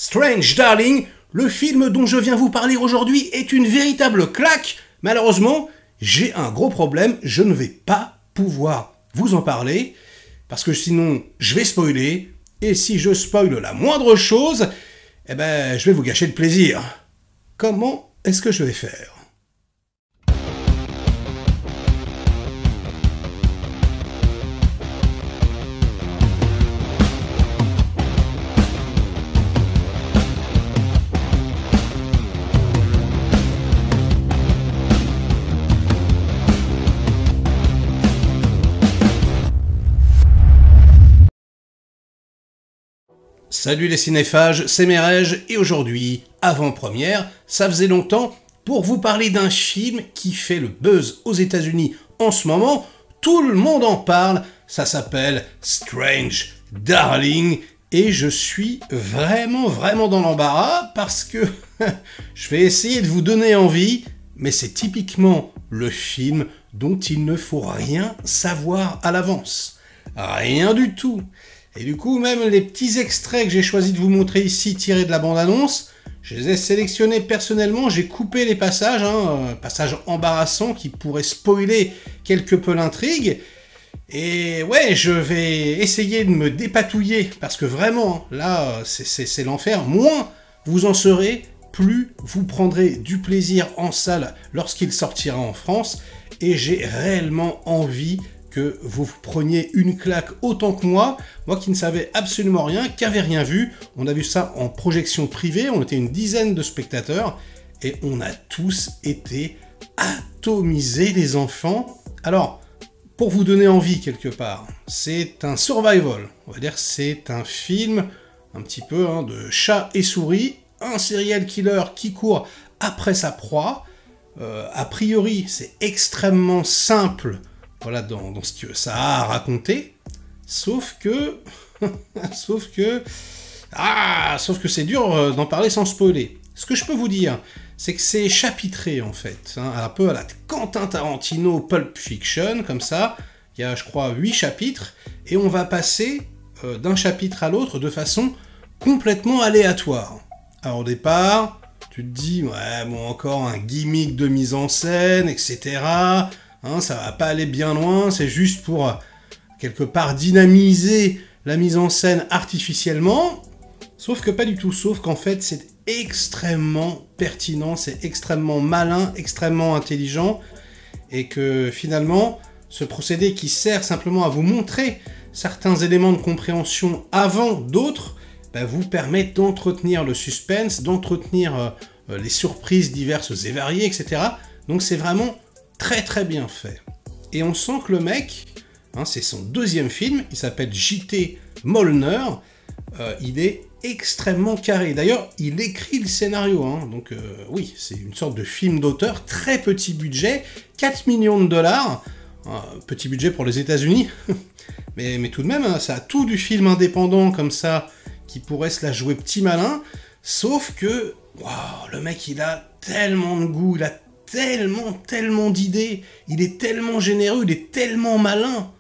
Strange Darling, le film dont je viens vous parler aujourd'hui est une véritable claque. Malheureusement, j'ai un gros problème, je ne vais pas pouvoir vous en parler, parce que sinon je vais spoiler, et si je spoil la moindre chose, eh ben je vais vous gâcher le plaisir. Comment est-ce que je vais faire ? Salut les cinéphages, c'est Merege, et aujourd'hui, avant-première, ça faisait longtemps, pour vous parler d'un film qui fait le buzz aux États-Unis en ce moment. Tout le monde en parle, ça s'appelle Strange Darling, et je suis vraiment dans l'embarras parce que je vais essayer de vous donner envie, mais c'est typiquement le film dont il ne faut rien savoir à l'avance. Rien du tout. Et du coup, même les petits extraits que j'ai choisi de vous montrer ici, tirés de la bande-annonce, je les ai sélectionnés personnellement, j'ai coupé les passages, passages embarrassants qui pourraient spoiler quelque peu l'intrigue. Et ouais, je vais essayer de me dépatouiller, parce que vraiment, là, c'est l'enfer. Moins vous en serez, plus vous prendrez du plaisir en salle lorsqu'il sortira en France. Et j'ai réellement envie que vous preniez une claque autant que moi qui ne savais absolument rien, qui n'avais rien vu. On a vu ça en projection privée, on était une dizaine de spectateurs, et on a tous été atomisés, les enfants. Alors, pour vous donner envie quelque part, c'est un survival, on va dire c'est un film un petit peu de chat et souris, un serial killer qui court après sa proie. A priori, c'est extrêmement simple, voilà, dans ce que ça a à raconter, sauf que c'est dur d'en parler sans spoiler. Ce que je peux vous dire, c'est que c'est chapitré en fait, un peu à la Quentin Tarantino Pulp Fiction, comme ça. Il y a, je crois, 8 chapitres, et on va passer d'un chapitre à l'autre de façon complètement aléatoire. Alors au départ, tu te dis, ouais, bon, encore un gimmick de mise en scène, etc., ça va pas aller bien loin, c'est juste pour, quelque part, dynamiser la mise en scène artificiellement, sauf que pas du tout, sauf qu'en fait, c'est extrêmement pertinent, c'est extrêmement malin, extrêmement intelligent, et que finalement, ce procédé qui sert simplement à vous montrer certains éléments de compréhension avant d'autres, vous permet d'entretenir le suspense, d'entretenir les surprises diverses et variées, etc. Donc c'est vraiment très bien fait. Et on sent que le mec, c'est son deuxième film, il s'appelle J.T. Mollner, il est extrêmement carré. D'ailleurs, il écrit le scénario, donc oui, c'est une sorte de film d'auteur, très petit budget, 4 millions de dollars, petit budget pour les États-Unis, mais tout de même, ça a tout du film indépendant comme ça, qui pourrait se la jouer petit malin, sauf que, waouh, le mec, il a tellement de goût, il a tellement d'idées, il est tellement généreux, il est tellement malin.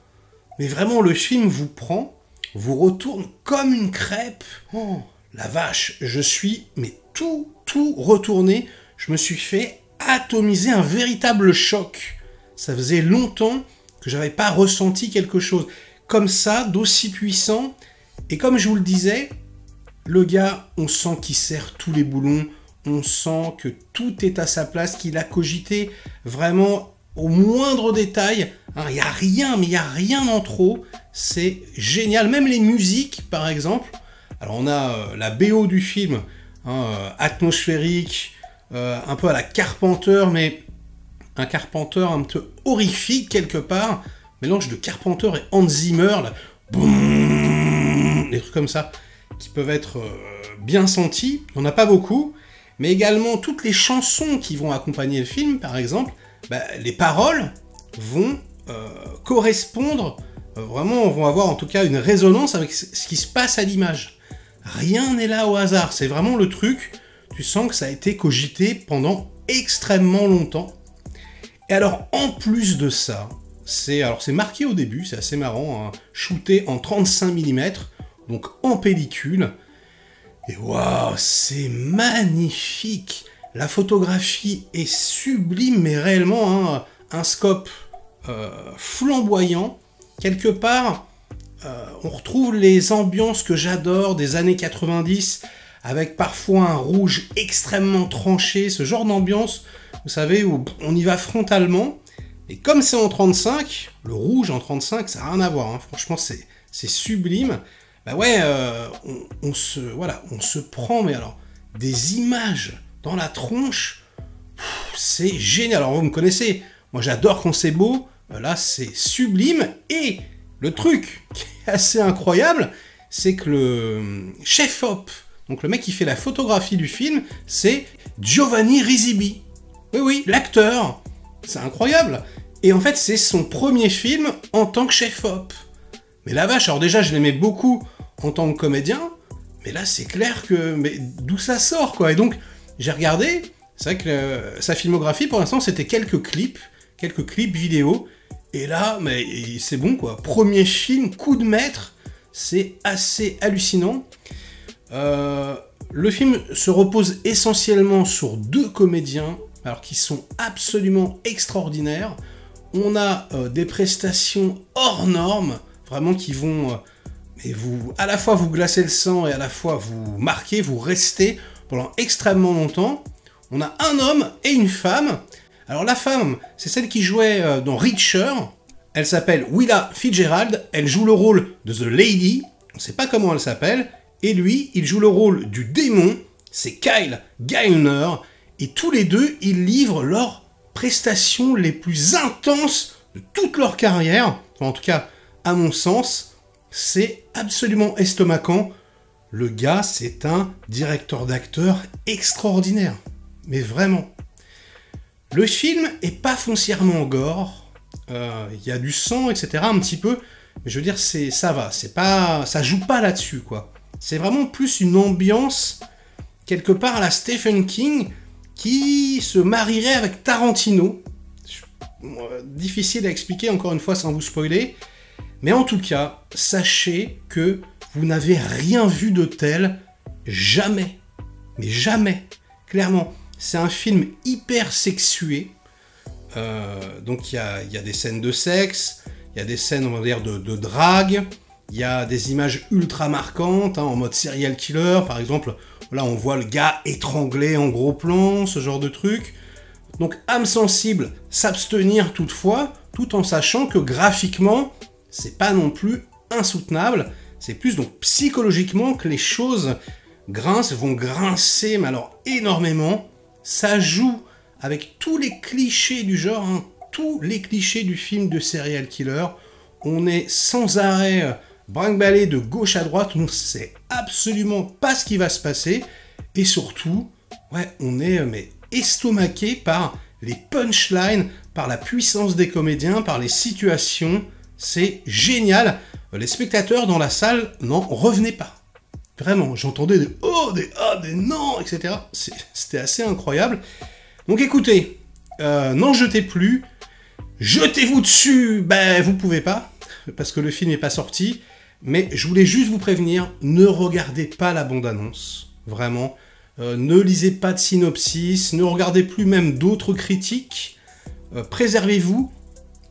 Mais vraiment, le film vous prend, vous retourne comme une crêpe. Oh, la vache, je suis, mais tout retourné. Je me suis fait atomiser, un véritable choc. Ça faisait longtemps que j'avais pas ressenti quelque chose comme ça, d'aussi puissant. Et comme je vous le disais, le gars, on sent qu'il serre tous les boulons, on sent que tout est à sa place, qu'il a cogité vraiment au moindre détail. Il n'y a rien, mais il n'y a rien en trop. C'est génial. Même les musiques, par exemple. Alors, on a la BO du film, atmosphérique, un peu à la Carpenter, mais un Carpenter un peu horrifique, quelque part. Mélange de Carpenter et Hans Zimmer, là. Boum, des trucs comme ça, qui peuvent être bien sentis. On n'a pas beaucoup. Mais également toutes les chansons qui vont accompagner le film, par exemple, les paroles vont correspondre, vraiment, vont avoir en tout cas une résonance avec ce qui se passe à l'image. Rien n'est là au hasard, c'est vraiment le truc, tu sens que ça a été cogité pendant extrêmement longtemps. Et alors, en plus de ça, c'est marqué au début, c'est assez marrant, shooté en 35 mm, donc en pellicule. Et waouh, c'est magnifique. La photographie est sublime, mais réellement, hein, un scope flamboyant. Quelque part, on retrouve les ambiances que j'adore des années 90, avec parfois un rouge extrêmement tranché, ce genre d'ambiance, vous savez, où on y va frontalement. Et comme c'est en 35, le rouge en 35, ça n'a rien à voir, hein. Franchement, c'est sublime. Bah ouais, on se prend, mais alors, des images dans la tronche, c'est génial. Alors, vous me connaissez, moi j'adore quand c'est beau, là c'est sublime. Et le truc qui est assez incroyable, c'est que le chef-op, donc le mec qui fait la photographie du film, c'est Giovanni Risibi. Oui, oui, l'acteur. C'est incroyable. Et en fait, c'est son premier film en tant que chef-op. Mais la vache, alors déjà, je l'aimais beaucoup en tant que comédien, mais là, c'est clair que... Mais d'où ça sort, quoi? Et donc, j'ai regardé, c'est vrai que sa filmographie, pour l'instant, c'était quelques clips vidéo, et là, mais c'est bon, quoi. Premier film, coup de maître, c'est assez hallucinant. Le film se repose essentiellement sur deux comédiens, alors qui sont absolument extraordinaires. On a des prestations hors normes, vraiment qui vont à la fois vous glacer le sang et à la fois vous marquer, vous rester pendant extrêmement longtemps. On a un homme et une femme. Alors la femme, c'est celle qui jouait dans Reacher. Elle s'appelle Willa Fitzgerald. Elle joue le rôle de The Lady. On ne sait pas comment elle s'appelle. Et lui, il joue le rôle du démon. C'est Kyle Gallner. Et tous les deux, ils livrent leurs prestations les plus intenses de toute leur carrière. Enfin, en tout cas, à mon sens, c'est absolument estomacant. Le gars, c'est un directeur d'acteur extraordinaire. Mais vraiment. Le film est pas foncièrement gore. Il y a du sang, etc. un petit peu. Mais je veux dire, ça va. Ça joue pas là-dessus, quoi. C'est vraiment plus une ambiance, quelque part à la Stephen King, qui se marierait avec Tarantino. Difficile à expliquer, encore une fois, sans vous spoiler. Mais en tout cas, sachez que vous n'avez rien vu de tel, jamais. Mais jamais. Clairement, c'est un film hyper sexué. Donc il y a des scènes de sexe, il y a des scènes, on va dire, de drague, il y a des images ultra marquantes, hein, en mode serial killer, par exemple. Là, on voit le gars étranglé en gros plan, ce genre de truc. Donc, âme sensible, s'abstenir toutefois, tout en sachant que graphiquement, c'est pas non plus insoutenable. C'est plus donc psychologiquement que les choses vont grincer, mais alors énormément. Ça joue avec tous les clichés du genre, hein, tous les clichés du film de serial killer. On est sans arrêt brinque-ballé de gauche à droite, on ne sait absolument pas ce qui va se passer. Et surtout, ouais, on est estomaqué par les punchlines, par la puissance des comédiens, par les situations. C'est génial. Les spectateurs dans la salle n'en revenaient pas. Vraiment, j'entendais des oh, des ah, des non, etc. C'était assez incroyable. Donc écoutez, n'en jetez plus. Jetez-vous dessus, ben vous pouvez pas, parce que le film n'est pas sorti. Mais je voulais juste vous prévenir, ne regardez pas la bande-annonce. Vraiment. Ne lisez pas de synopsis, ne regardez plus même d'autres critiques. Préservez-vous.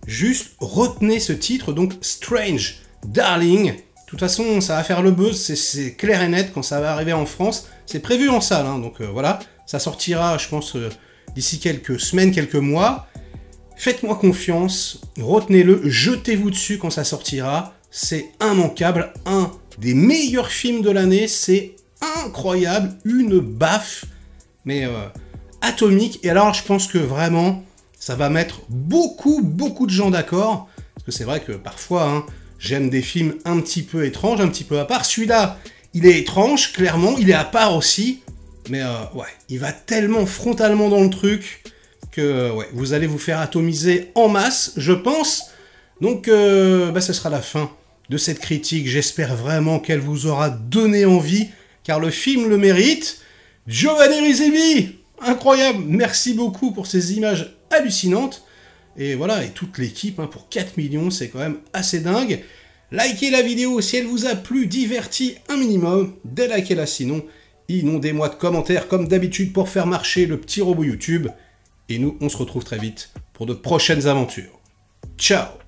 Juste retenez ce titre, donc Strange Darling. De toute façon, ça va faire le buzz, c'est clair et net quand ça va arriver en France. C'est prévu en salle, hein, donc voilà. Ça sortira, je pense, d'ici quelques semaines, quelques mois. Faites-moi confiance, retenez-le, jetez-vous dessus quand ça sortira. C'est immanquable, un des meilleurs films de l'année, c'est incroyable, une baffe, mais atomique. Et alors, je pense que vraiment, ça va mettre beaucoup de gens d'accord. Parce que c'est vrai que parfois, hein, j'aime des films un petit peu étranges, un petit peu à part. Celui-là, il est étrange, clairement, il est à part aussi. Mais ouais, il va tellement frontalement dans le truc que ouais, vous allez vous faire atomiser en masse, je pense. Donc, ce sera la fin de cette critique. J'espère vraiment qu'elle vous aura donné envie, car le film le mérite. Giovanni Risibi, incroyable, merci beaucoup pour ces images hallucinantes. Et voilà, et toute l'équipe, hein, pour 4 millions, c'est quand même assez dingue. Likez la vidéo si elle vous a plu, diverti un minimum, délikez-la sinon. inondez-moi de commentaires comme d'habitude pour faire marcher le petit robot YouTube. Et nous, on se retrouve très vite pour de prochaines aventures. Ciao!